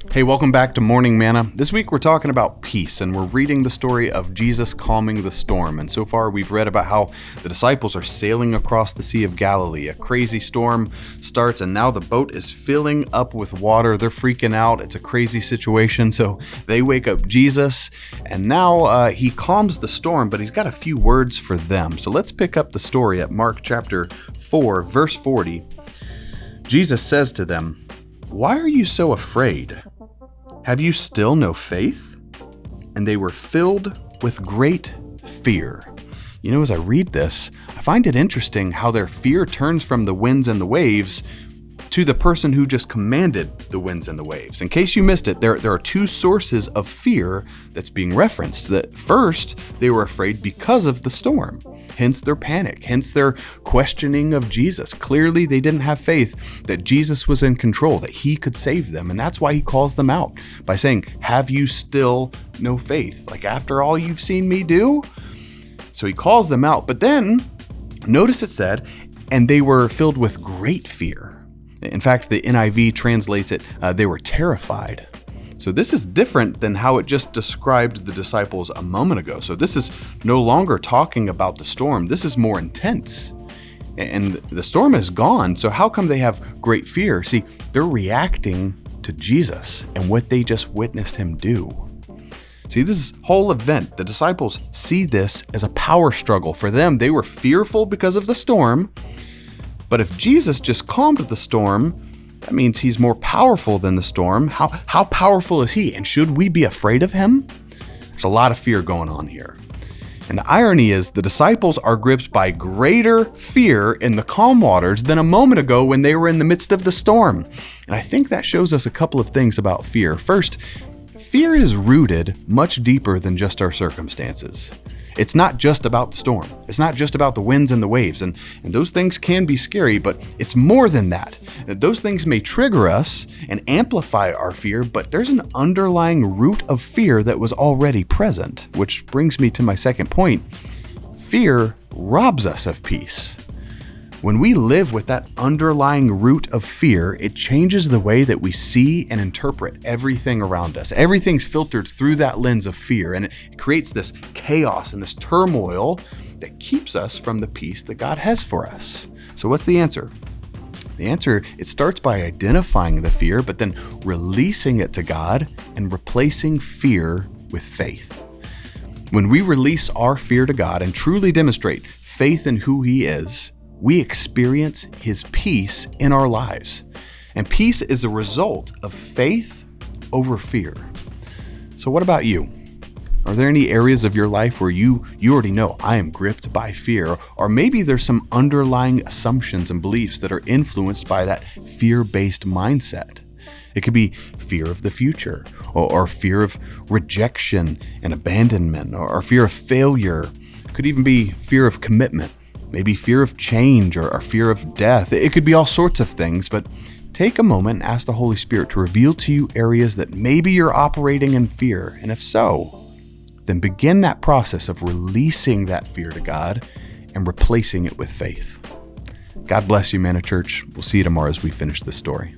Hey, welcome back to Morning Manna. This week we're talking about peace, and we're reading the story of Jesus calming the storm. And so far we've read about how the disciples are sailing across the Sea of Galilee. A crazy storm starts, and now the boat is filling up with water. They're freaking out. It's a crazy situation. So they wake up Jesus, and now he calms the storm, but he's got a few words for them. So let's pick up the story at Mark chapter 4, verse 40. Jesus says to them, "Why are you so afraid? Have you still no faith?" And they were filled with great fear. You know, as I read this, I find it interesting how their fear turns from the winds and the waves to the person who just commanded the winds and the waves. In case you missed it, there are two sources of fear that's being referenced. That first, they were afraid because of the storm, hence their panic, hence their questioning of Jesus. Clearly, they didn't have faith that Jesus was in control, that he could save them. And that's why he calls them out by saying, "Have you still no faith?" Like, after all you've seen me do? So he calls them out. But then, notice it said, and they were filled with great fear. In fact, the NIV translates it, they were terrified. So this is different than how it just described the disciples a moment ago. So this is no longer talking about the storm. This is more intense. And the storm is gone. So how come they have great fear? See, they're reacting to Jesus and what they just witnessed him do. See, this whole event, the disciples see this as a power struggle. For them, they were fearful because of the storm. But if Jesus just calmed the storm, that means he's more powerful than the storm. How powerful is he? And should we be afraid of him? There's a lot of fear going on here. And the irony is the disciples are gripped by greater fear in the calm waters than a moment ago when they were in the midst of the storm. And I think that shows us a couple of things about fear. First, fear is rooted much deeper than just our circumstances. It's not just about the storm. It's not just about the winds and the waves. And those things can be scary, but it's more than that. Those things may trigger us and amplify our fear, but there's an underlying root of fear that was already present, which brings me to my second point. Fear robs us of peace. When we live with that underlying root of fear, it changes the way that we see and interpret everything around us. Everything's filtered through that lens of fear, and it creates this chaos and this turmoil that keeps us from the peace that God has for us. So what's the answer? The answer, it starts by identifying the fear, but then releasing it to God and replacing fear with faith. When we release our fear to God and truly demonstrate faith in who he is, we experience his peace in our lives. And peace is a result of faith over fear. So what about you? Are there any areas of your life where you already know, I am gripped by fear? Or maybe there's some underlying assumptions and beliefs that are influenced by that fear-based mindset. It could be fear of the future, or fear of rejection and abandonment, or fear of failure. It could even be fear of commitment. Maybe fear of change or fear of death. It could be all sorts of things, but take a moment and ask the Holy Spirit to reveal to you areas that maybe you're operating in fear. And if so, then begin that process of releasing that fear to God and replacing it with faith. God bless you, Manna Church. We'll see you tomorrow as we finish this story.